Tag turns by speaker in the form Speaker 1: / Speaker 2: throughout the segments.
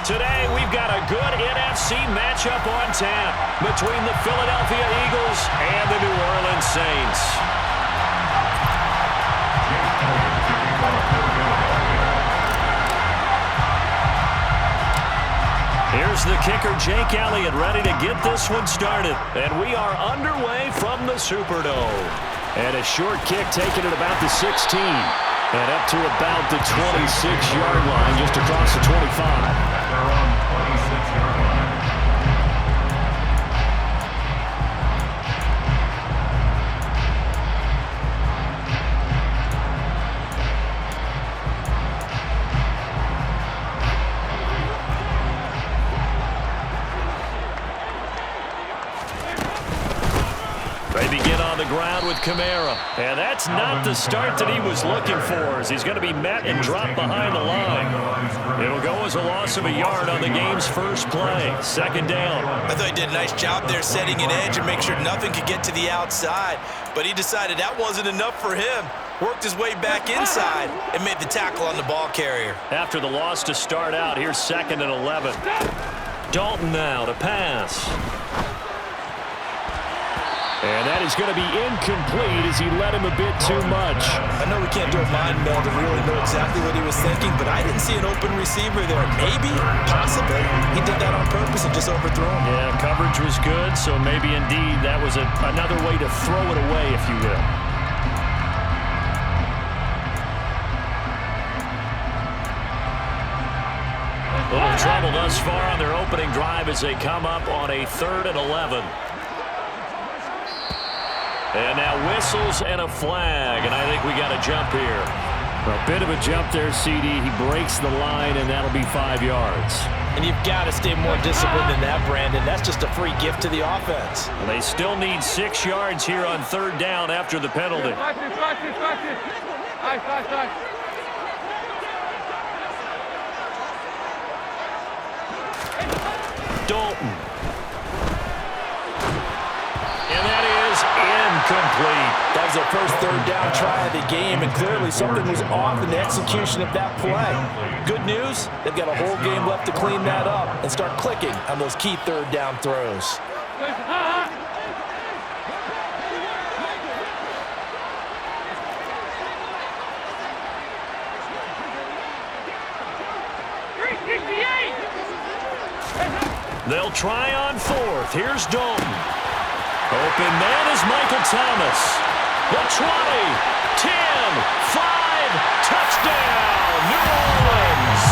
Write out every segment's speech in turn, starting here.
Speaker 1: Today, we've got a good NFC matchup on tap between the Philadelphia Eagles and the New Orleans Saints. Here's the kicker, Jake Elliott, ready to get this one started. And we are underway from the Superdome. And a short kick taken at about the 16. And up to about the 26-yard line, just across the 25. They're on 26-yard line. They begin on the ground with Kamara. And that's not the start that he was looking for, as he's going to be met and dropped behind the line. It'll go as a loss of a yard on the game's first play. Second down.
Speaker 2: I thought he did a nice job there setting an edge and make sure nothing could get to the outside. But he decided that wasn't enough for him. Worked his way back inside and made the tackle on the ball carrier.
Speaker 1: After the loss to start out, here's 2nd and 11. Dalton now to pass. And that is going to be incomplete as he led him a bit too much.
Speaker 2: I know we can't do a mind meld to really know exactly what he was thinking, but I didn't see an open receiver there. Maybe, possibly, he did that on purpose and just overthrew him.
Speaker 1: Yeah, coverage was good, so maybe indeed that was another way to throw it away, if you will. A little trouble thus far on their opening drive as they come up on a 3rd and 11. And now whistles and a flag, and I think we got a jump here.
Speaker 3: A bit of a jump there, CD. He breaks the line, and that'll be 5 yards.
Speaker 2: And you've got to stay more disciplined than that, Brandon. That's just a free gift to the offense.
Speaker 1: Well, they still need 6 yards here on 3rd down after the penalty. Dalton. And that is incomplete.
Speaker 2: That was their first 3rd down try of the game, and clearly something was off in the execution of that play. Good news, they've got a whole game left to clean that up and start clicking on those key 3rd down throws.
Speaker 1: They'll try on 4th. Here's Dalton. Open man is Michael Thomas. The 20, 10, 5, touchdown, New Orleans.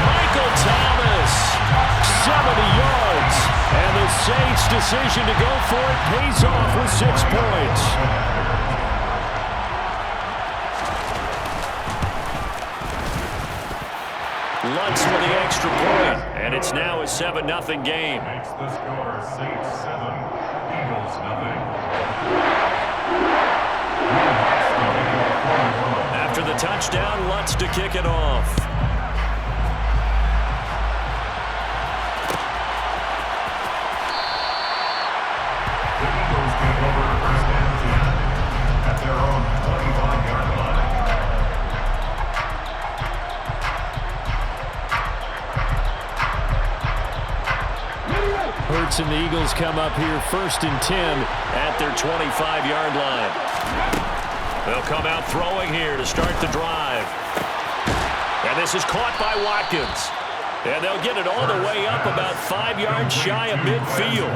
Speaker 1: Michael Thomas, 70 yards. And the Saints' decision to go for it pays off with 6 points. Lutz with the extra point, and it's now a 7-0 game.
Speaker 4: Makes the score Saints 7, Eagles 0.
Speaker 1: After the touchdown, Lutz to kick it off.
Speaker 4: The Eagles take over 1st and 10 at their own 25-yard line.
Speaker 1: Hurts and the Eagles come up here 1st and 10 at their 25-yard line. They'll come out throwing here to start the drive. And this is caught by Watkins. And they'll get it all the way up about 5 yards shy of midfield.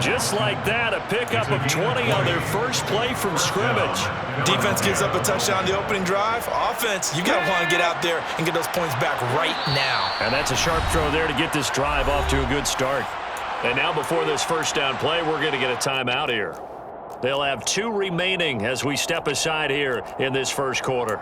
Speaker 1: Just like that, a pickup of 20 on their first play from scrimmage.
Speaker 2: Defense gives up a touchdown on the opening drive. Offense, you got to want to get out there and get those points back right now.
Speaker 1: And that's a sharp throw there to get this drive off to a good start. And now before this first down play, we're going to get a timeout here. They'll have 2 remaining as we step aside here in this first quarter.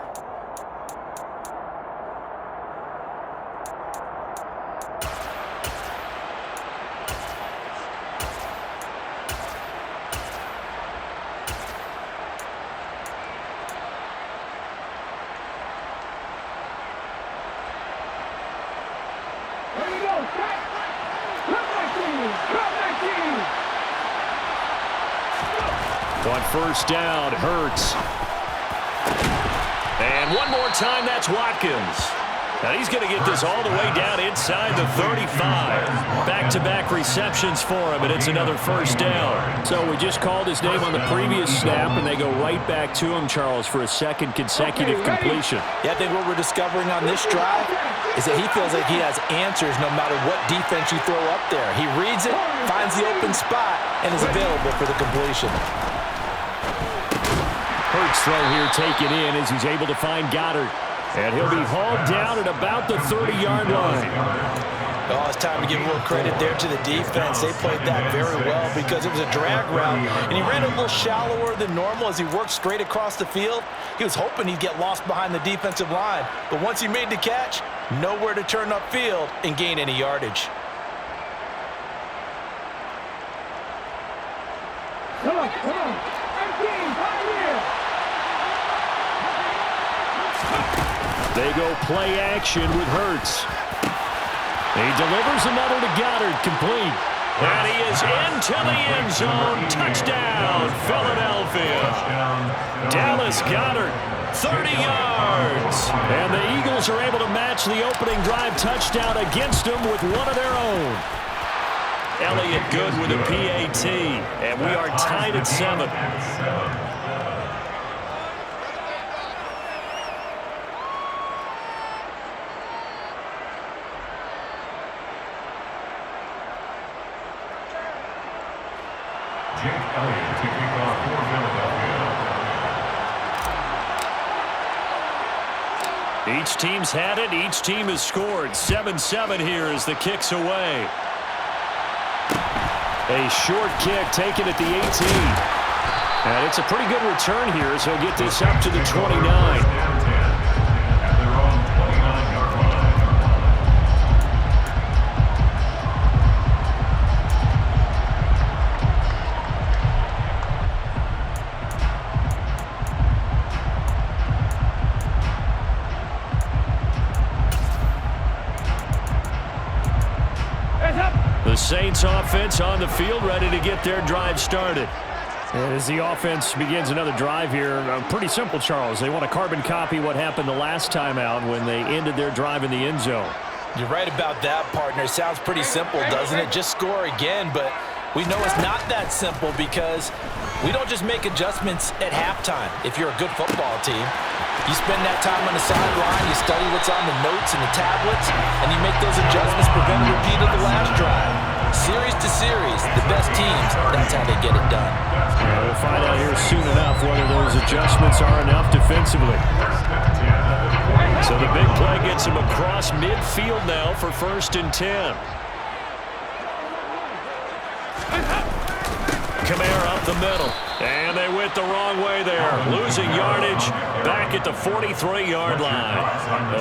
Speaker 1: On 1st down, Hurts. And one more time, that's Watkins. Now he's going to get this all the way down inside the 35. Back-to-back receptions for him, and it's another first down.
Speaker 3: So we just called his name on the previous snap, and they go right back to him, Charles, for a second consecutive completion.
Speaker 2: Yeah, I think what we're discovering on this drive is that he feels like he has answers no matter what defense you throw up there. He reads it, finds the open spot, and is available for the completion.
Speaker 3: Hurts throw here taken in as he's able to find Goddard. And he'll be hauled down at about the 30-yard line.
Speaker 2: Oh, it's time to give a little credit there to the defense. They played that very well because it was a drag route, and he ran a little shallower than normal as he worked straight across the field. He was hoping he'd get lost behind the defensive line, but once he made the catch, nowhere to turn upfield and gain any yardage.
Speaker 5: Come on. 18, pioneer.
Speaker 3: They go play action with Hurts. He delivers another to Goddard, complete.
Speaker 1: And he is into the end zone. Touchdown, Philadelphia. Dallas Goedert, 30 yards.
Speaker 3: And the Eagles are able to match the opening drive touchdown against them with one of their own.
Speaker 1: Elliott Good with a PAT, and we are tied at 7.
Speaker 4: Jake Elliott to kick off for Philadelphia.
Speaker 1: Each team's had it. Each team has scored. 7-7 here as the kick's away.
Speaker 3: A short kick taken at the 18. And it's a pretty good return here as he'll get this up to the 29.
Speaker 1: The Saints offense on the field ready to get their drive started.
Speaker 3: And as the offense begins another drive here, pretty simple, Charles. They want to carbon copy what happened the last time out when they ended their drive in the end zone.
Speaker 2: You're right about that, partner. Sounds pretty simple, doesn't it? Just score again, but we know it's not that simple because we don't just make adjustments at halftime if you're a good football team. You spend that time on the sideline, you study what's on the notes and the tablets, and you make those adjustments, prevent a repeat of the last drive. Series to series, the best teams, that's how they get it done.
Speaker 3: We'll find out here soon enough whether those adjustments are enough defensively.
Speaker 1: So the big play gets him across midfield now for 1st and 10. Kamara up the middle. And they went the wrong way there. Losing yardage back at the 43-yard line.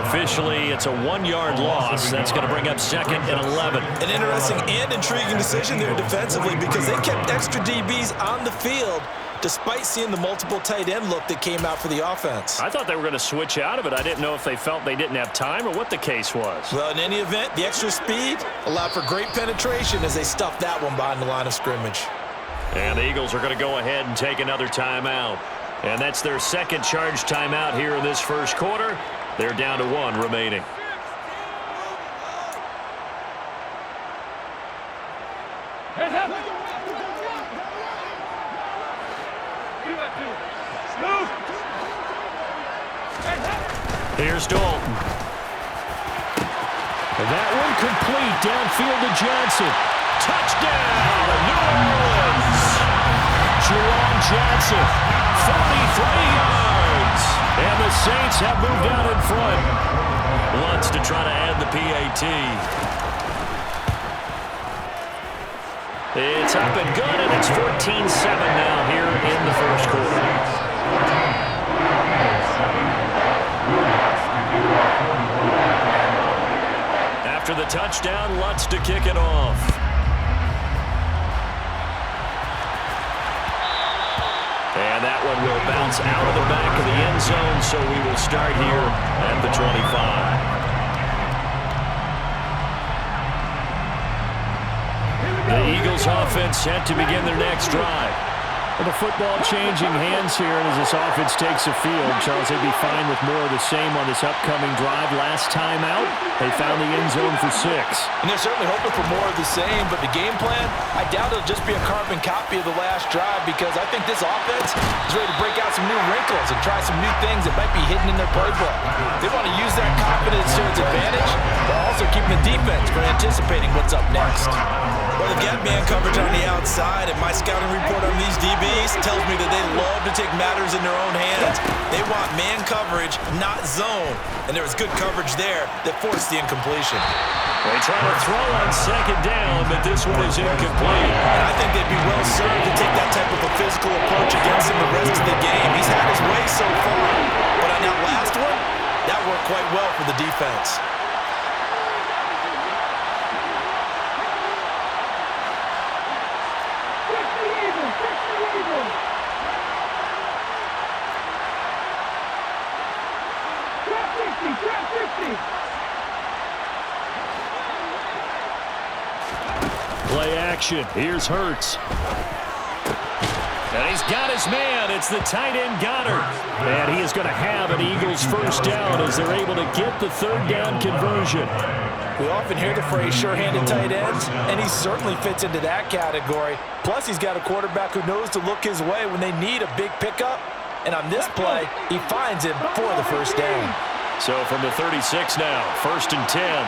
Speaker 1: Officially, it's a 1-yard loss. That's going to bring up 2nd and 11.
Speaker 2: An interesting and intriguing decision there defensively because they kept extra DBs on the field despite seeing the multiple tight end look that came out for the offense.
Speaker 1: I thought they were going to switch out of it. I didn't know if they felt they didn't have time or what the case was.
Speaker 2: Well, in any event, the extra speed allowed for great penetration as they stuffed that one behind the line of scrimmage.
Speaker 1: And the Eagles are going to go ahead and take another timeout. And that's their second charge timeout here in this first quarter. They're down to 1 remaining. Here's Dalton.
Speaker 3: And that one complete downfield to Johnson.
Speaker 1: Touchdown, New Orleans. Jerome Johnson, 43 yards. And the Saints have moved out in front. Wants to try to add the PAT. It's up and good, and it's 14-7 now here in the first quarter. After the touchdown, Lutz to kick it off. And that one will bounce out of the back of the end zone, so we will start here at the 25. The Eagles offense set to begin their next drive.
Speaker 3: Well, the football changing hands here, and as this offense takes the field, Charles, they'd be fine with more of the same on this upcoming drive. Last time out, they found the end zone for 6.
Speaker 2: And they're certainly hoping for more of the same, but the game plan, I doubt it'll just be a carbon copy of the last drive, because I think this offense is ready to break out some new wrinkles and try some new things that might be hidden in their playbook. They want to use that confidence to its advantage, while also keeping the defense from anticipating what's up next.
Speaker 6: Well, they've got man coverage on the outside, and my scouting report on these DBs tells me that they love to take matters in their own hands. They want man coverage, not zone. And there was good coverage there that forced the incompletion.
Speaker 1: They try to throw on second down, but this one is incomplete.
Speaker 6: And I think they'd be well served to take that type of a physical approach against him the rest of the game. He's had his way so far, but on that last one, that worked quite well for the defense.
Speaker 1: Play action. Here's Hurts. And he's got his man. It's the tight end Goddard. And he is going to have an Eagles first down as they're able to get the third down conversion.
Speaker 2: We often hear the phrase sure-handed tight ends, and he certainly fits into that category. Plus, he's got a quarterback who knows to look his way when they need a big pickup. And on this play, he finds him for the first down.
Speaker 1: So from the 36 now, 1st and 10.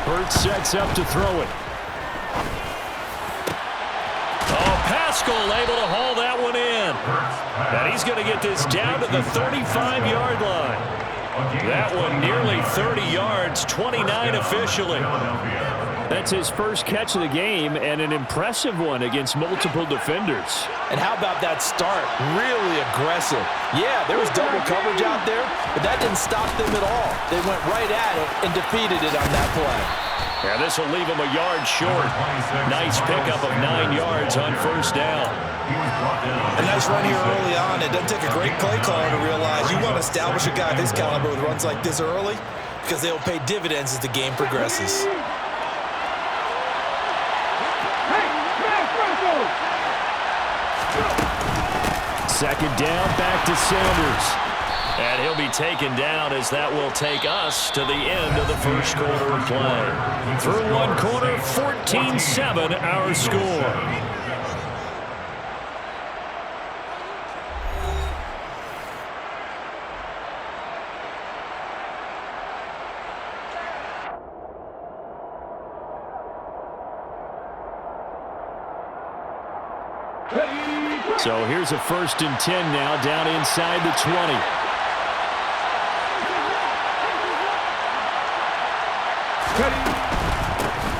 Speaker 1: Hurts sets up to throw it. Oh, Pascal able to haul that one in. And he's going to get this down to the 35-yard line. That one nearly 30 yards, 29 officially.
Speaker 3: That's his first catch of the game, and an impressive one against multiple defenders.
Speaker 2: And how about that start? Really aggressive. Yeah, there was double coverage out there, but that didn't stop them at all. They went right at it and defeated it on that play.
Speaker 1: Yeah, this will leave him a yard short. Nice pickup of 9 yards on first down.
Speaker 6: A nice run here early on. It doesn't take a great play caller to realize you want to establish a guy of his caliber with runs like this early, because they'll pay dividends as the game progresses.
Speaker 3: Second down, back to Sanders.
Speaker 1: And he'll be taken down as that will take us to the end of the first quarter of play. Through one quarter, 14-7 our score.
Speaker 3: So here's a 1st and 10 now, down inside the 20.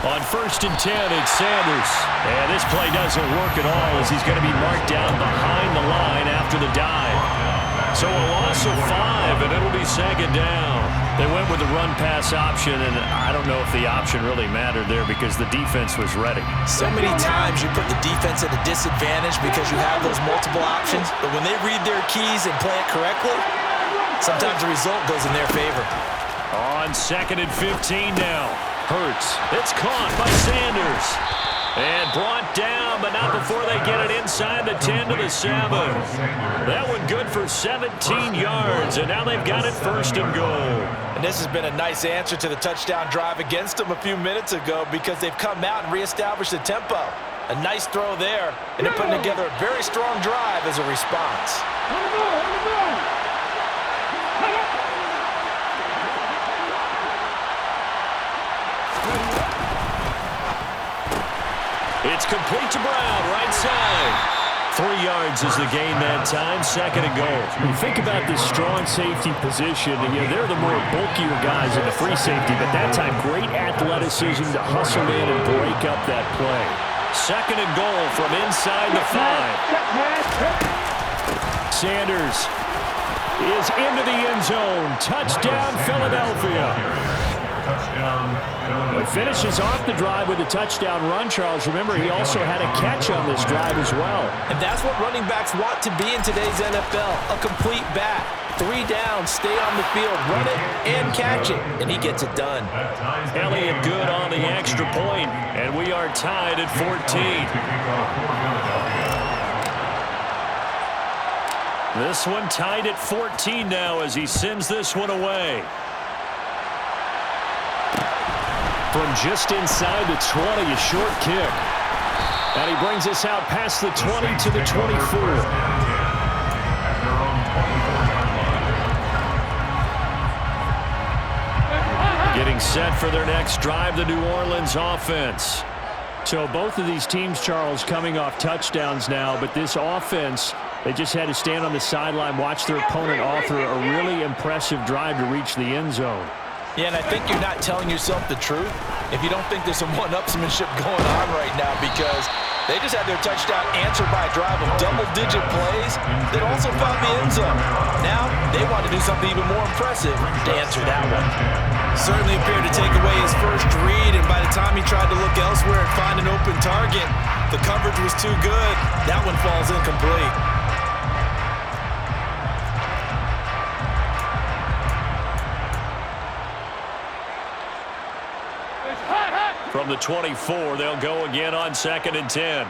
Speaker 1: On 1st and 10, it's Sanders. And this play doesn't work at all as he's going to be marked down behind the line after the dive. So a loss of 5, and it'll be second down.
Speaker 3: They went with the run-pass option, and I don't know if the option really mattered there because the defense was ready.
Speaker 6: So many times you put the defense at a disadvantage because you have those multiple options, but when they read their keys and play it correctly, sometimes the result goes in their favor.
Speaker 1: On 2nd and 15 now. Hurts. It's caught by Sanders. And brought down, but not before they get it inside the 10 to the 7. That one good for 17 yards, and now they've got it 1st and goal.
Speaker 2: And this has been a nice answer to the touchdown drive against them a few minutes ago because they've come out and reestablished the tempo. A nice throw there, and they're putting together a very strong drive as a response.
Speaker 1: It's complete to Brown, right side. 3 yards is the gain that time, 2nd and goal.
Speaker 3: You think about this strong safety position, and they're the more bulkier guys in the free safety, but that time great athleticism to hustle in and break up that play.
Speaker 1: 2nd and goal from inside the 5. Sanders is into the end zone. Touchdown, Philadelphia.
Speaker 3: He finishes off the drive with a touchdown run, Charles. Remember, he also had a catch on this drive as well.
Speaker 2: And that's what running backs want to be in today's NFL, a complete back. 3 down, stay on the field, run it, and catch it, and he gets it done.
Speaker 1: Elliott good on the extra point, and we are tied at 14. This one tied at 14 now as he sends this one away.
Speaker 3: From just inside the 20, a short kick. And he brings us out past the 20 to the 24.
Speaker 1: Getting set for their next drive, the New Orleans offense.
Speaker 3: So both of these teams, Charles, coming off touchdowns now, but this offense, they just had to stand on the sideline, watch their opponent author a really impressive drive to reach the end zone.
Speaker 2: Yeah, and I think you're not telling yourself the truth if you don't think there's some one-upsmanship going on right now, because they just had their touchdown answered by a drive of double-digit plays that also found the end zone. Now they want to do something even more impressive to answer that one.
Speaker 6: Certainly appeared to take away his first read, and by the time he tried to look elsewhere and find an open target, the coverage was too good. That one falls incomplete.
Speaker 1: From the 24, they'll go again on 2nd and 10.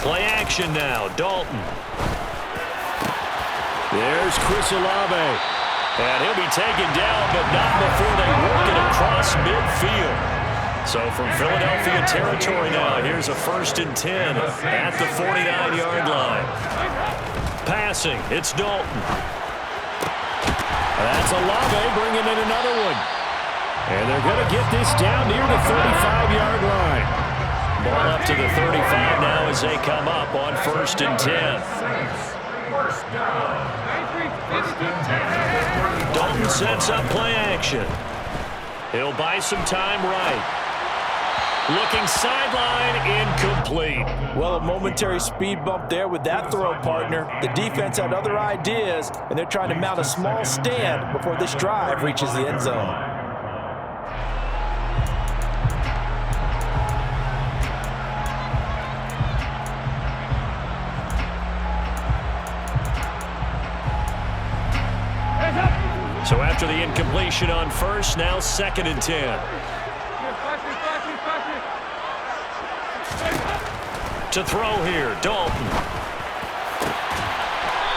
Speaker 1: Play action now, Dalton.
Speaker 3: There's Chris Olave.
Speaker 1: And he'll be taken down, but not before they work it across midfield. So from Philadelphia territory now, here's a 1st and 10 at the 49-yard line. Passing, it's Dalton.
Speaker 3: That's Olave bringing in another one. And they're going to get this down near the 35-yard line.
Speaker 1: Ball up to the 35 now as they come up on 1st and 10. Dalton sets up play action. He'll buy some time right. Looking sideline, incomplete.
Speaker 2: Well, a momentary speed bump there with that throw, partner. The defense had other ideas, and they're trying to mount a small stand before this drive reaches the end zone.
Speaker 1: So after the incompletion on 1st, now 2nd and 10. To throw here, Dalton.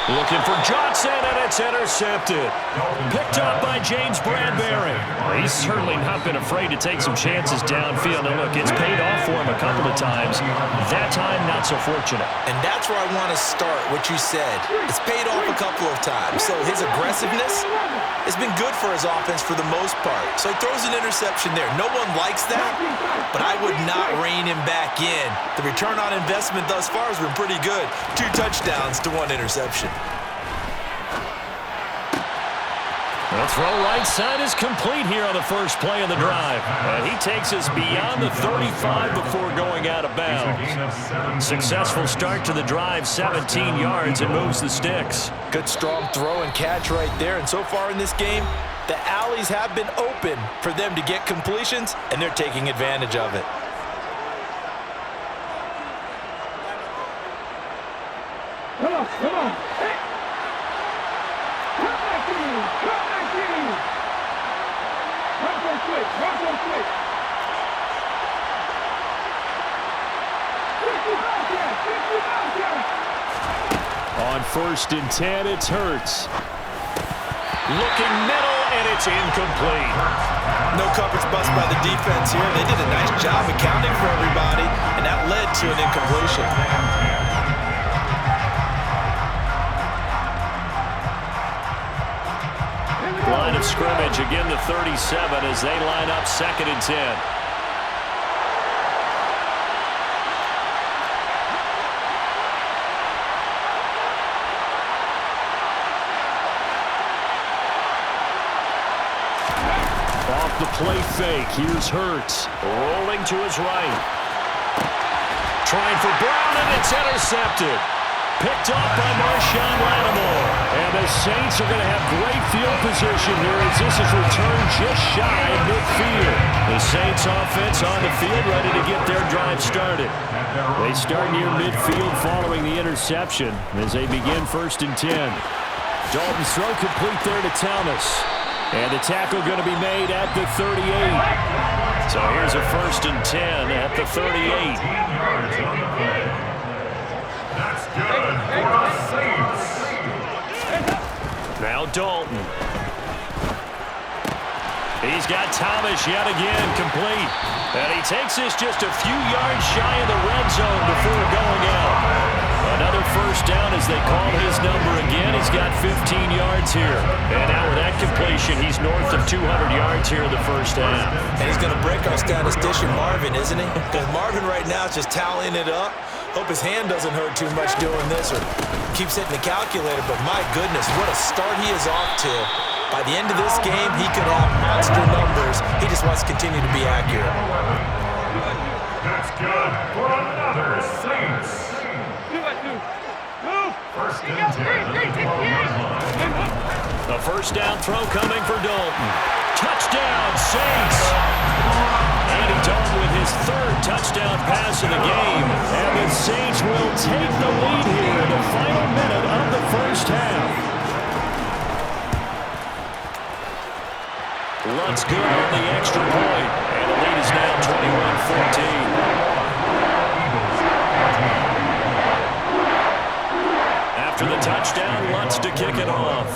Speaker 1: Looking for Johnson, and it's intercepted. Picked up by James Bradbury.
Speaker 3: Well, he's certainly not been afraid to take some chances downfield. And look, it's paid off for him a couple of times. That time, not so fortunate.
Speaker 6: And that's where I want to start, what you said. It's paid off a couple of times. So his aggressiveness has been good for his offense for the most part. So he throws an interception there. No one likes that, but I would not rein him back in. The return on investment thus far has been pretty good. 2 touchdowns to 1 interception.
Speaker 1: The throw right side is complete here on the first play of the drive. And he takes us beyond the 35 before going out of bounds. Successful start to the drive, 17 yards, and moves the sticks.
Speaker 2: Good strong throw and catch right there. And so far in this game, the alleys have been open for them to get completions, and they're taking advantage of it.
Speaker 5: Come on, come on. Hey. Come back to you. Come back to you. Run so quick. Run so quick. 50 miles there.
Speaker 3: On 1st and 10, it's Hurts.
Speaker 1: Looking middle, and it's incomplete.
Speaker 6: No coverage bust by the defense here. They did a nice job accounting for everybody, and that led to an incompletion.
Speaker 1: Line of scrimmage, again the 37 as they line up 2nd and 10. Off the play fake, here's Hurts. Rolling to his right. trying for Brown, and it's intercepted. Picked off by Marshawn Lattimore. And the Saints are going to have great field position here as this is returned just shy of midfield. The Saints offense on the field ready to get their drive started. They start near midfield following the interception as they begin 1st and 10. Dalton's throw complete there to Thomas. And the tackle going to be made at the 38. So here's a 1st and 10 at the 38.
Speaker 4: That's good for the Saints.
Speaker 1: Now Dalton. He's got Thomas yet again complete. And he takes this just a few yards shy of the red zone before going out. Another 1st down as they call his number again. He's got 15 yards here. And now with that completion, he's north of 200 yards here in the 1st half.
Speaker 6: And he's going to break our statistician Marvin, isn't he? Because Marvin right now is just tallying it up. Hope his hand doesn't hurt too much doing this or keeps hitting the calculator. But my goodness, what a start he is off to. By the end of this game, he could have monster numbers. He just wants to continue to be accurate.
Speaker 4: That's good for another Saints. 1st and 10.
Speaker 1: The 1st down throw coming for Dalton. Touchdown, Saints! Andy Dalton with his 3rd touchdown pass of the game. And the Saints will take the lead here in the final minute of the 1st half. Lutz good on the extra point. And the lead is now 21-14. After the touchdown, Lutz to kick it off.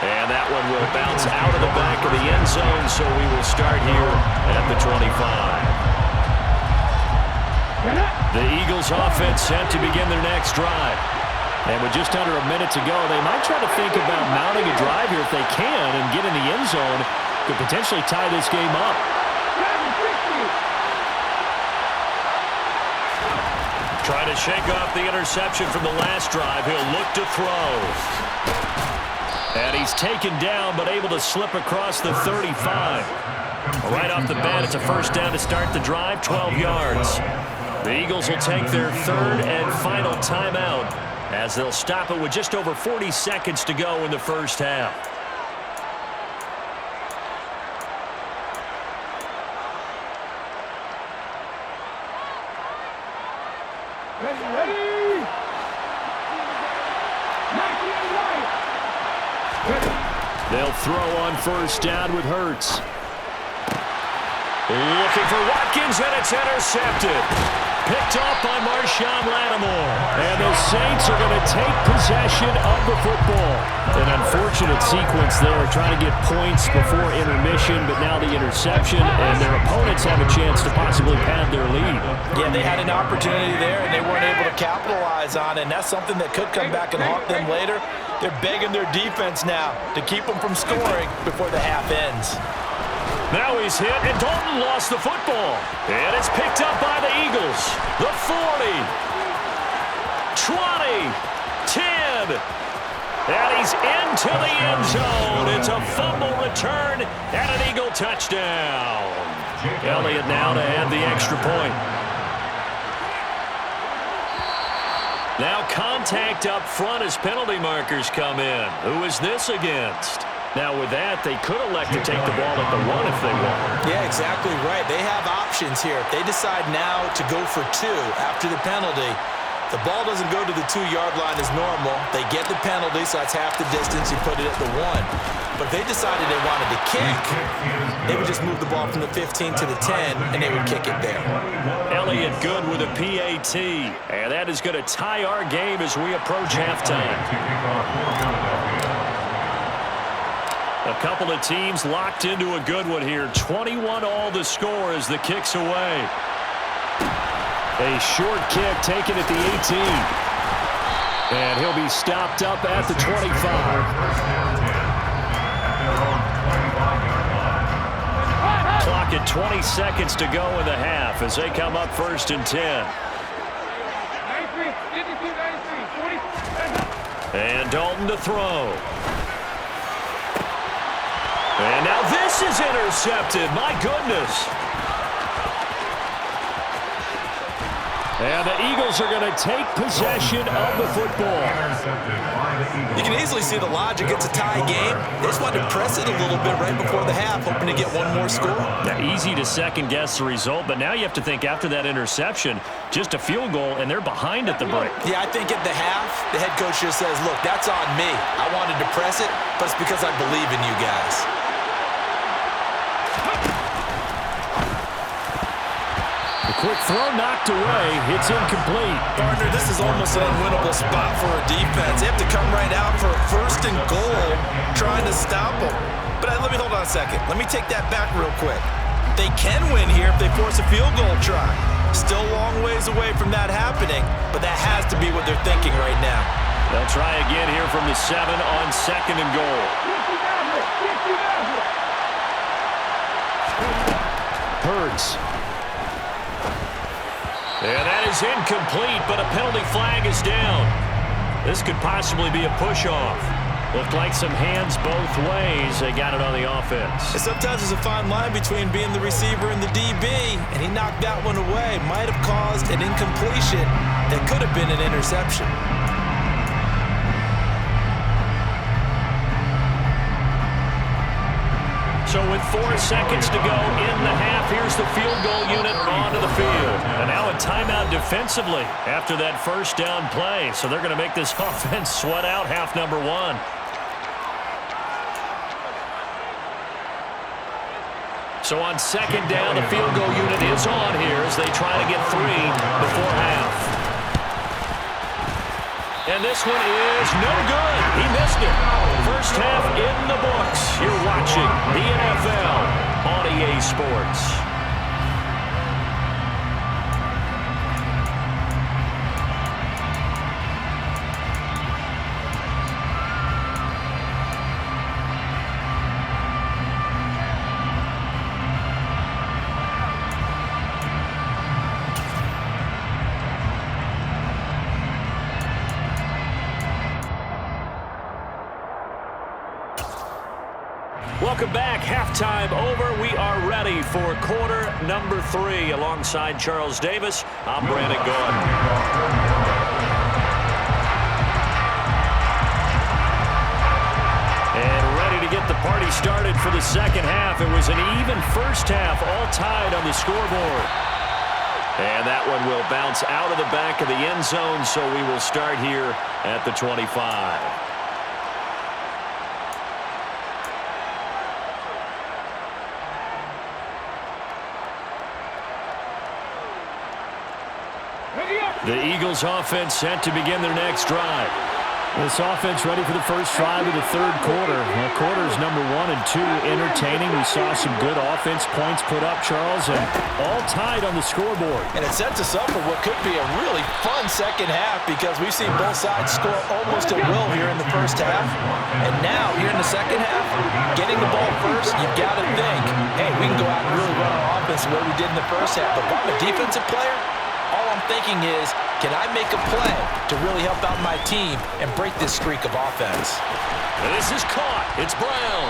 Speaker 1: And that one will bounce out of the back of the end zone, so we will start here at the 25. The Eagles offense set to begin their next drive. And with just under a minute to go, they might try to think about mounting a drive here if they can and get in the end zone. Could potentially tie this game up. Trying to shake off the interception from the last drive. He'll look to throw. And he's taken down, but able to slip across the 35. Right off the bat, it's a 1st down to start the drive, 12 yards. The Eagles will take their 3rd and final timeout as they'll stop it with just over 40 seconds to go in the 1st half. They'll throw on 1st down with Hurts. Looking for Watkins, and it's intercepted. Picked off by Marshawn Lattimore. And the Saints are going to take possession of the football. An unfortunate sequence there, trying to get points before intermission, but now the interception, and their opponents have a chance to possibly pad their lead.
Speaker 2: Yeah, they had an opportunity there, and they weren't able to capitalize on it, and that's something that could come back and haunt them later. They're begging their defense now to keep them from scoring before the half ends.
Speaker 1: Now he's hit, and Dalton lost the football. And it's picked up by the Eagles. The 40, 20, 10. And he's into the end zone. It's a fumble return and an Eagle touchdown. Elliott now to add the extra point. Now contact up front as penalty markers come in. Who is this against? Now with that, they could elect to take the ball at the 1 if they want.
Speaker 2: Yeah, exactly right. They have options here. If they decide now to go for 2 after the penalty, the ball doesn't go to the 2-yard line as normal. They get the penalty, so that's half the distance. You put it at the 1. But if they decided they wanted to kick, they would just move the ball from the 15 to the 10, and they would kick it there.
Speaker 1: Elliott good with a PAT. And that is going to tie our game as we approach halftime. A couple of teams locked into a good one here. 21-all the score as the kick's away. A short kick taken at the 18. And he'll be stopped up at the 25. Clock at 20 seconds to go in the half as they come up 1st and 10. And Dalton to throw. And now this is intercepted. My goodness. And the Eagles are going to take possession of the football.
Speaker 6: You can easily see the logic. It's a tie game. They just wanted to press it a little bit right before the half, hoping to get one more score.
Speaker 3: Now, easy to second-guess the result, but now you have to think after that interception, just a field goal, and they're behind at the break.
Speaker 6: Yeah, I think at the half, the head coach just says, look, that's on me. I wanted to press it, but it's because I believe in you guys.
Speaker 3: Quick throw knocked away. It's incomplete.
Speaker 6: Gardner, this is almost an unwinnable spot for a defense. They have to come right out for a 1st and goal trying to stop them. But let me hold on a second. Let me take that back real quick. They can win here if they force a field goal try. Still a long ways away from that happening, but that has to be what they're thinking right now.
Speaker 3: They'll try again here from the 7 on 2nd and goal. Hurts. And that is incomplete, but a penalty flag is down. This could possibly be a push-off. Looked like some hands both ways. They got it on the offense.
Speaker 6: And sometimes there's a fine line between being the receiver and the DB, and he knocked that one away. Might have caused an incompletion that could have been an interception.
Speaker 3: So with 4 seconds to go in the half, here's the field goal unit onto the field. And now a timeout defensively after that first down play. So they're going to make this offense sweat out half number 1. So on 2nd down, the field goal unit is on here as they try to get 3 before half. And this one is no good. He missed it. First half in the books. You're watching the NFL on EA Sports. Welcome back. Halftime over. We are ready for quarter number 3. Alongside Charles Davis, I'm Brandon Gaudin. And ready to get the party started for the second half. It was an even first half, all tied on the scoreboard. And that one will bounce out of the back of the end zone, so we will start here at the 25. The Eagles offense set to begin their next drive. This offense ready for the first drive of the 3rd quarter. Well, quarters number 1 and 2 entertaining. We saw some good offense points put up, Charles, and all tied on the scoreboard.
Speaker 2: And it sets us up for what could be a really fun second half because we've seen both sides score almost at will here in the first half. And now, here in the second half, getting the ball first, you've got to think, hey, we can go out and really run our offense the way we did in the first half. But if I'm a defensive player, all I'm thinking is, can I make a play to really help out my team and break this streak of offense?
Speaker 3: And this is caught. It's Brown.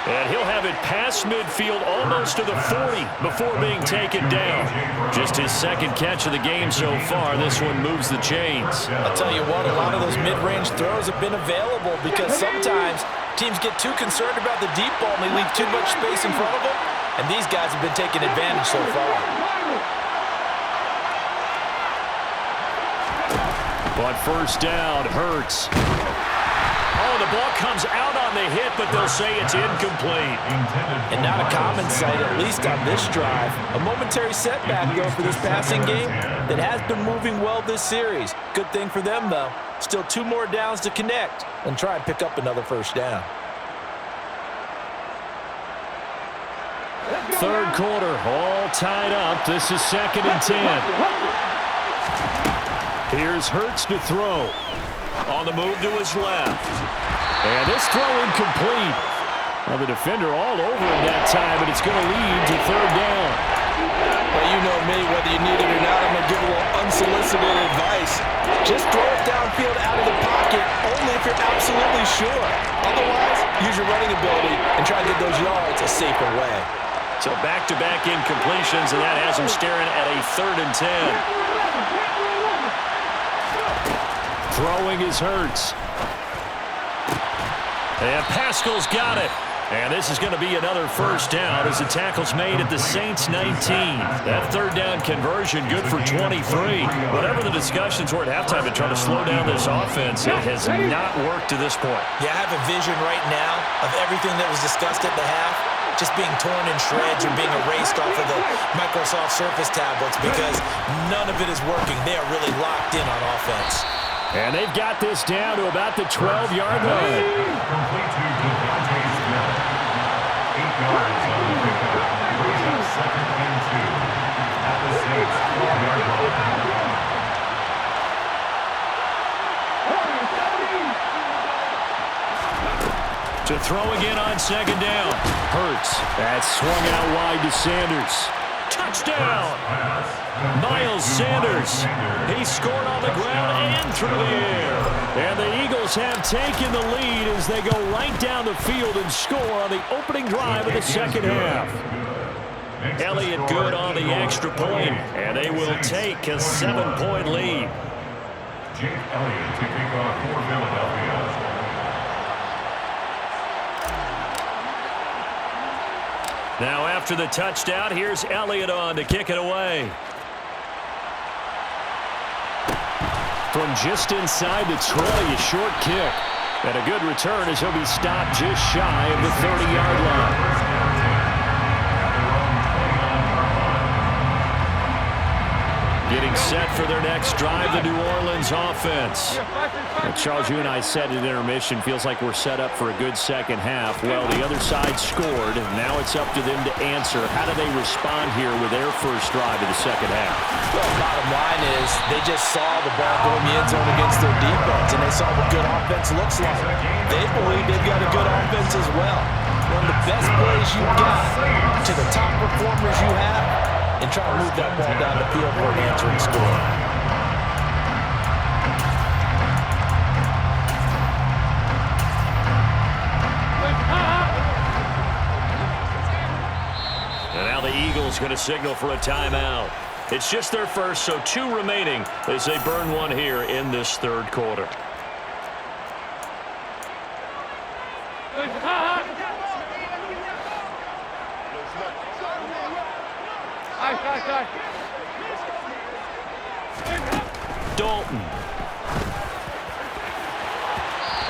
Speaker 3: And he'll have it past midfield almost to the 40 before being taken down. Just his 2nd catch of the game so far. This one moves the chains.
Speaker 2: I'll tell you what, a lot of those mid-range throws have been available because sometimes teams get too concerned about the deep ball and they leave too much space in front of them. And these guys have been taking advantage so far.
Speaker 3: On first down, Hurts. Oh, the ball comes out on the hit, but they'll say it's incomplete.
Speaker 2: And not a common sight, at least on this drive. A momentary setback, though, for this passing game that has been moving well this series. Good thing for them, though. Still 2 more downs to connect and try and pick up another first down.
Speaker 3: 3rd quarter, all tied up. This is 2nd and 10. Here's Hurts to throw. On the move to his left. And this throw incomplete. Well, the defender all over him that time, but it's going to lead to 3rd down.
Speaker 2: Well, you know me, whether you need it or not, I'm going to give a little unsolicited advice. Just throw it downfield out of the pocket, only if you're absolutely sure. Otherwise, Use your running ability and try to get those yards a safer way.
Speaker 3: So back-to-back incompletions, and that has him staring at a 3rd and 10. Throwing is Hurts. And Pascal's got it. And this is going to be another first down as the tackle's made at the Saints 19. That 3rd down conversion good for 23. Whatever the discussions were at halftime to try to slow down this offense, it has not worked to this point.
Speaker 6: Yeah, I have a vision right now of everything that was discussed at the half just being torn in shreds or being erased off of the Microsoft Surface tablets because none of it is working. They are really locked in on offense.
Speaker 3: And they've got this down to about the 12-yard line.
Speaker 4: Complete to Devontae Smith. 8 yards on the pickup. Brings up 2nd and 2 at the Saints 12-yard line.
Speaker 3: To throw again on 2nd down. Hurts. That's swung out wide to Sanders. Touchdown! Miles Sanders. He scored on the ground and through the air. And the Eagles have taken the lead as they go right down the field and score on the opening drive of the second half. Elliott good on the extra point, and they will take a 7-point lead.
Speaker 4: Jake Elliott to kick off for Philadelphia.
Speaker 3: Now after the touchdown, here's Elliott on to kick it away. From just inside the 20, a short kick. And a good return as he'll be stopped just shy of the 30-yard line. Getting set for their next drive, the New Orleans offense. Charles, you and I said at intermission, feels like we're set up for a good second half. Well, the other side scored, and now it's up to them to answer. How do they respond here with their first drive of the second half?
Speaker 2: Well, bottom line is they just saw the ball go in the end zone against their defense, and they saw what good offense looks like. They believe they've got a good offense as well. One of the best plays you've got to the top performers you have, and try to move that ball down the field for an answering score.
Speaker 3: And now the Eagles going to signal for a timeout. It's just their first, so 2 remaining as they burn one here in this 3rd quarter. Dalton.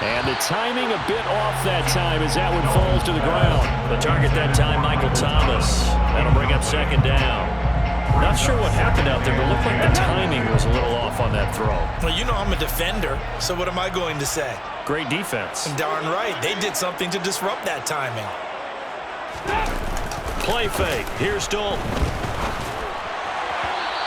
Speaker 3: And the timing a bit off that time as that one falls to the ground. The target that time, Michael Thomas. That'll bring up 2nd down. Not sure what happened out there, but it looked like the timing was a little off on that throw.
Speaker 6: Well, you know I'm a defender, so what am I going to say?
Speaker 3: Great defense.
Speaker 6: Darn right. They did something to disrupt that timing.
Speaker 3: Play fake. Here's Dalton.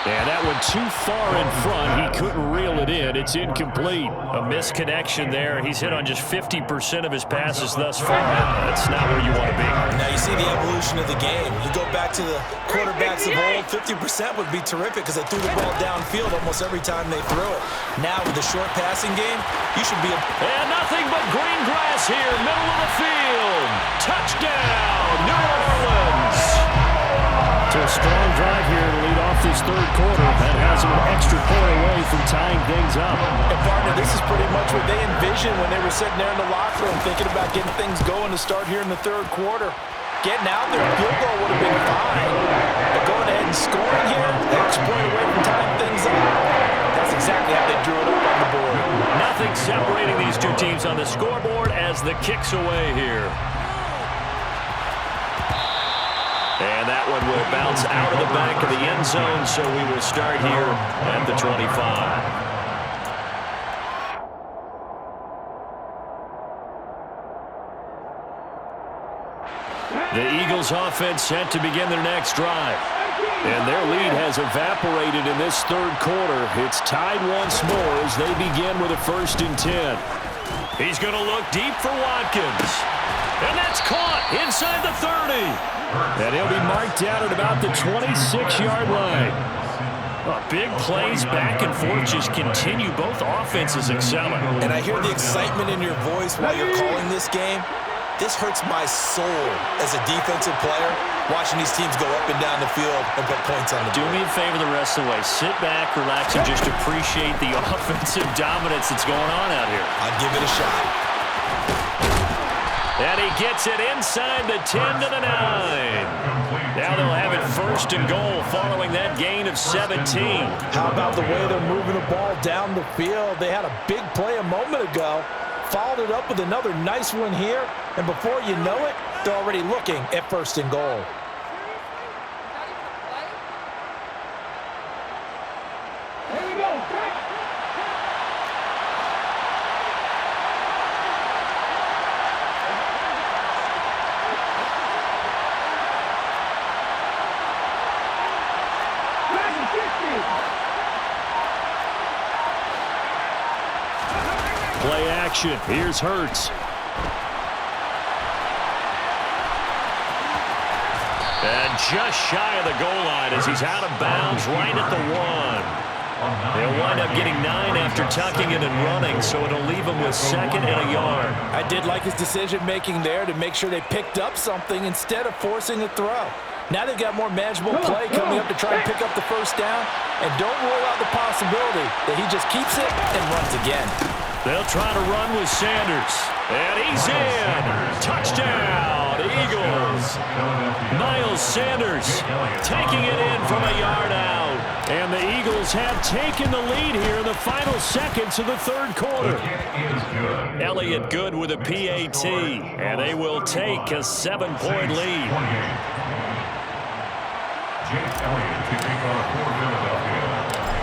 Speaker 3: And that one too far in front. He couldn't reel it in. It's incomplete. A misconnection there. He's hit on just 50% of his passes thus far. That's not where you want to be.
Speaker 6: Now you see the evolution of the game. You go back to the quarterbacks of old, 50% would be terrific because they threw the ball downfield almost every time they threw it. Now with the short passing game, you should be
Speaker 3: And nothing but green grass here, middle of the field. Touchdown, New Orleans. So a strong drive here to lead off this 3rd quarter. That has them an extra point away from tying things up.
Speaker 2: And partner, this is pretty much what they envisioned when they were sitting there in the locker room thinking about getting things going to start here in the 3rd quarter. Getting out there, a field goal would have been fine. But going ahead and scoring here, the extra point away from tying things up. That's exactly how they drew it up on the board.
Speaker 3: Nothing separating these two teams on the scoreboard as the kick's away here. And that one will bounce out of the back of the end zone, so we will start here at the 25. The Eagles offense set to begin their next drive. And their lead has evaporated in this 3rd quarter. It's tied once more as they begin with a 1st and 10. He's going to look deep for Watkins. And that's caught inside the 30. And he'll be marked down at about the 26-yard line. Big plays back and forth just continue. Both offenses excelling.
Speaker 6: And I hear the excitement in your voice while you're calling this game. This hurts my soul as a defensive player, watching these teams go up and down the field and put points on the board.
Speaker 3: Do me a favor the rest of the way. Sit back, relax, and just appreciate the offensive dominance that's going on out here.
Speaker 6: I'd give it a shot.
Speaker 3: And he gets it inside the 10 to the 9. Now they'll have it first and goal following that gain of 17.
Speaker 2: How about the way they're moving the ball down the field? They had a big play a moment ago, followed it up with another nice one here, and before you know it, they're already looking at first and goal.
Speaker 5: Here we go.
Speaker 3: Play action. Here's Hurts. And just shy of the goal line as he's out of bounds right at the 1. They'll wind up getting 9 after tucking it and running, so it'll leave them with second and a yard.
Speaker 2: I did like his decision-making there to make sure they picked up something instead of forcing a throw. Now they've got more manageable play coming up to try and pick up the first down, and don't rule out the possibility that he just keeps it and runs again.
Speaker 3: They'll try to run with Sanders. And he's in. Touchdown, Eagles. Miles Sanders taking it in from a yard out. And the Eagles have taken the lead here in the final seconds of the third quarter. Elliott good with a PAT. And they will take a 7-point lead.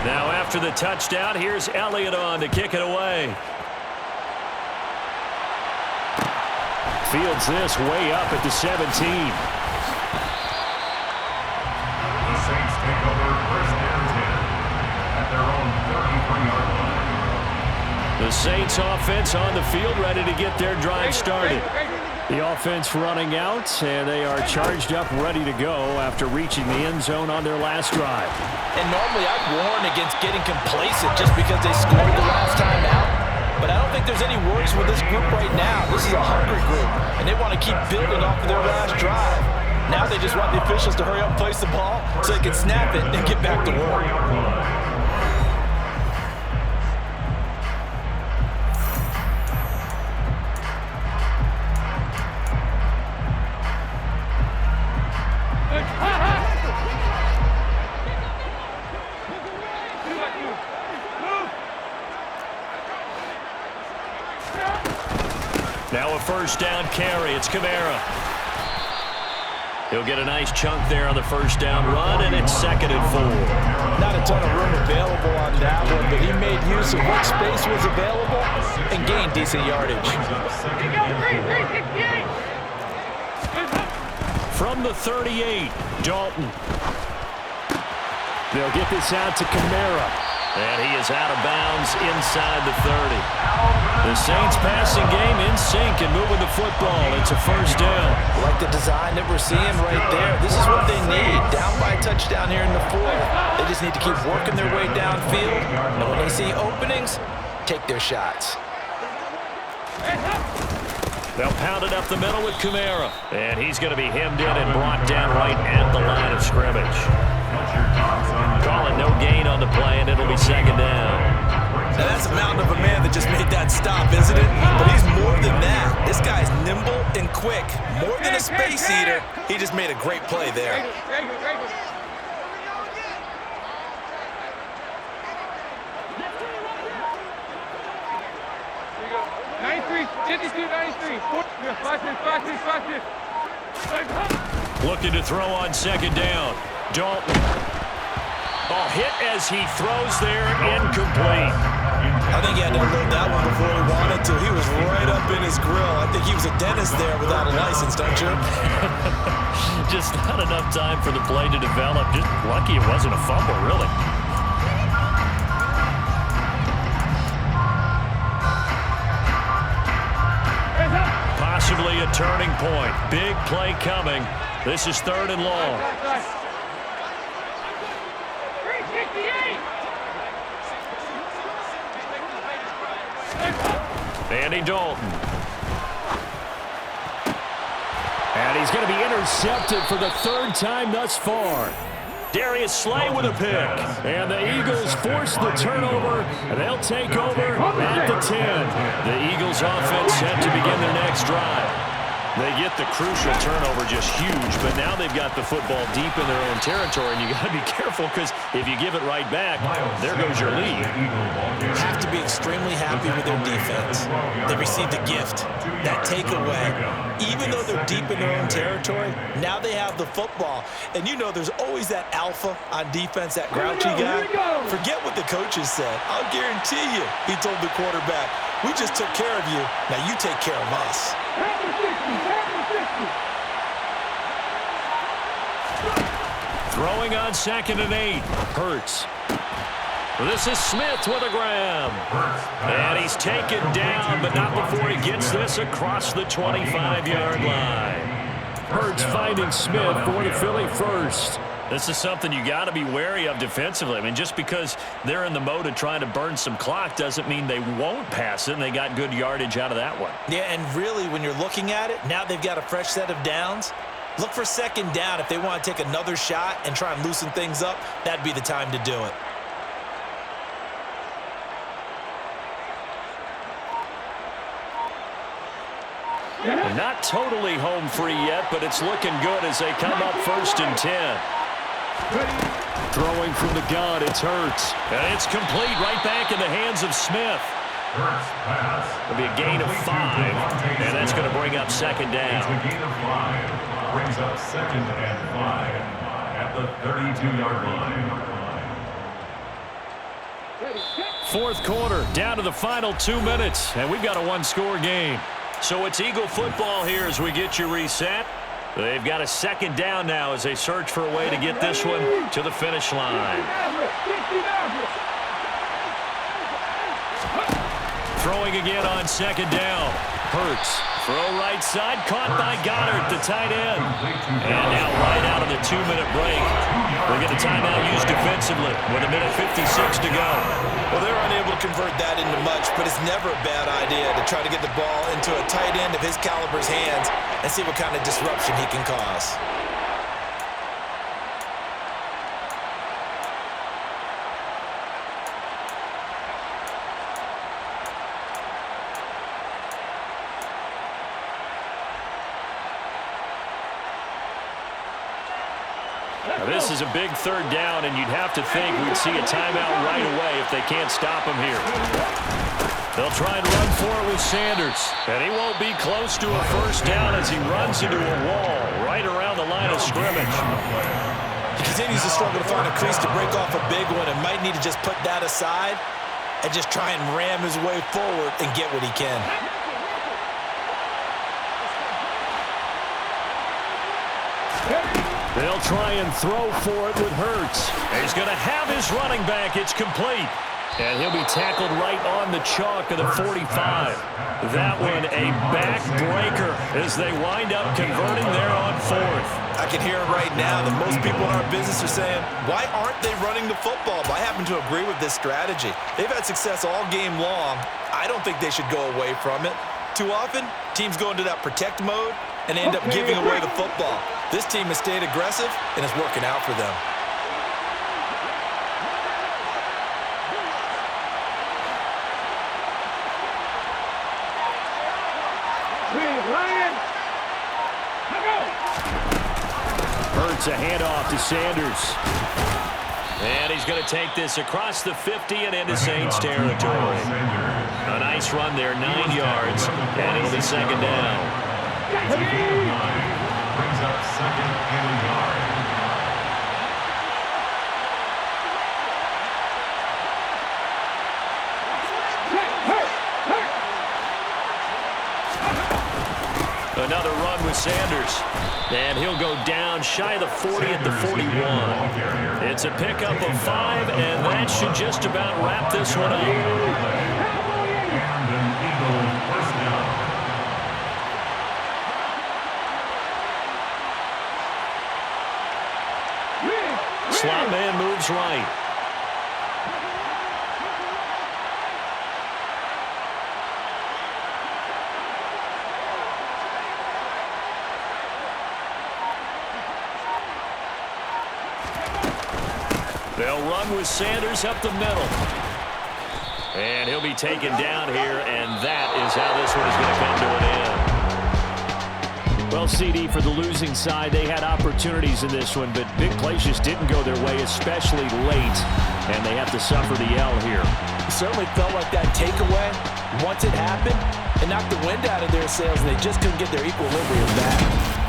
Speaker 3: Now after the touchdown, here's Elliott on to kick it away. Fields this way up at the 17.
Speaker 4: The Saints take over first and 10 at their own 33-yard line.
Speaker 3: The Saints offense on the field ready to get their drive started. The offense running out, and they are charged up, ready to go after reaching the end zone on their last drive.
Speaker 2: And normally I'd warn against getting complacent just because they scored the last time out. But I don't think there's any worries with this group right now. This is a hungry group, and they want to keep building off of their last drive. Now they just want the officials to hurry up and place the ball so they can snap it and get back to work.
Speaker 3: Now a first down carry. It's Kamara. He'll get a nice chunk there on the first down run, and it's 2nd and 4.
Speaker 2: Not a ton of room available on that one, but he made use of what space was available and gained decent yardage.
Speaker 3: From the 38, Dalton. They'll get this out to Kamara. And he is out of bounds inside the 30. The Saints passing game in sync and moving the football. It's a first down.
Speaker 2: Like the design that we're seeing right there. This is what they need. Down by a touchdown here in the 4th. They just need to keep working their way downfield. And when they see openings, take their shots.
Speaker 3: They'll pound it up the middle with Kamara. And he's going to be hemmed in and brought down right at the line of scrimmage. Calling no gain on the play, and it'll be 2nd down.
Speaker 6: Now that's a mountain of a man that just made that stop, isn't it? But he's more than that. This guy's nimble and quick. More than a space eater. He just made a great play there.
Speaker 3: Looking to throw on 2nd down. Dalton. Ball hit as he throws there, incomplete.
Speaker 6: I think he had to unload that one before he wanted to. He was right up in his grill. I think he was a dentist there without a license, don't you?
Speaker 3: Just not enough time for the play to develop. Just lucky it wasn't a fumble, really. Possibly a turning point. Big play coming. This is 3rd and long. Andy Dalton. And he's going to be intercepted for the third time thus far.
Speaker 1: Darius Slay with a pick.
Speaker 3: And the Eagles force the turnover, and they'll take over at the 10.
Speaker 1: The Eagles offense set to begin their next drive. They get the crucial turnover, just huge, but now they've got the football deep in their own territory, and you got to be careful because if you give it right back, there goes your lead.
Speaker 6: Have to be extremely happy with their defense. They received a gift, that takeaway. Even though they're deep in their own territory, now they have the football. And you know there's always that alpha on defense, that grouchy guy. Forget what the coaches said. I'll guarantee you, he told the quarterback, we just took care of you, now you take care of us.
Speaker 1: Throwing on 2nd and 8. Hurts. This is Smith with a grab. And he's taken down, but not before he gets this across the 25-yard line.
Speaker 3: Hurts finding Smith for the Philly first.
Speaker 1: This is something you got to be wary of defensively. I mean, just because they're in the mode of trying to burn some clock doesn't mean they won't pass it, and they got good yardage out of that one.
Speaker 6: Yeah, and really, when you're looking at it, now they've got a fresh set of downs. Look for 2nd down. If they want to take another shot and try and loosen things up, that'd be the time to do it.
Speaker 1: Not totally home free yet, but it's looking good as they come up 1st and 10.
Speaker 3: Throwing from the gun, it's Hurts.
Speaker 1: And it's complete right back in the hands of Smith. It'll be a gain of 5, and that's going to bring up 2nd down.
Speaker 4: It's a gain of 5. Brings up 2nd and 5 at the 32-yard line.
Speaker 1: 4th quarter, down to the final 2 minutes, and we've got a one-score game. So it's Eagle football here as we get you reset. They've got a 2nd down now as they search for a way to get this one to the finish line. Throwing again on 2nd down. Hurts. Throw right side, caught by Goddard, the tight end. And now right out of the 2-minute break, we'll get a timeout used defensively with 1:56 to go.
Speaker 6: Well, they're unable to convert that into much, but it's never a bad idea to try to get the ball into a tight end of his caliber's hands and see what kind of disruption he can cause.
Speaker 1: Now, this is a big 3rd down, and you'd have to think we'd see a timeout right away if they can't stop him here. They'll try and run for it with Sanders, and he won't be close to a 1st down as he runs into a wall right around the line of scrimmage.
Speaker 6: He continues to struggle to find a crease to break off a big one and might need to just put that aside and just try and ram his way forward and get what he can.
Speaker 3: They'll try and throw for it with Hurts.
Speaker 1: He's going to have his running back. It's complete. And he'll be tackled right on the chalk of the 45. That one a backbreaker as they wind up converting there on 4th.
Speaker 6: I can hear it right now that most people in our business are saying, why aren't they running the football? But I happen to agree with this strategy. They've had success all game long. I don't think they should go away from it. Too often, teams go into that protect mode and end up giving away the football. This team has stayed aggressive, and it's working out for them.
Speaker 3: Hurts a handoff to Sanders.
Speaker 1: And he's going to take this across the 50 and into Saints territory. A nice run there, 9 yards, and it'll be 2nd down.
Speaker 4: Brings up 2nd and a yard.
Speaker 1: Another run with Sanders. And he'll go down shy of the 40 at the 41. It's a pickup of 5, and that should just about wrap this one up.
Speaker 4: And an Eagle 1st down.
Speaker 1: Slot man moves right. They'll run with Sanders up the middle. And he'll be taken down here, and that is how this one is going to come to an end.
Speaker 3: Well, CD, for the losing side, they had opportunities in this one, but big plays just didn't go their way, especially late, and they have to suffer the L here.
Speaker 2: It certainly felt like that takeaway, once it happened, it knocked the wind out of their sails, and they just couldn't get their equilibrium back.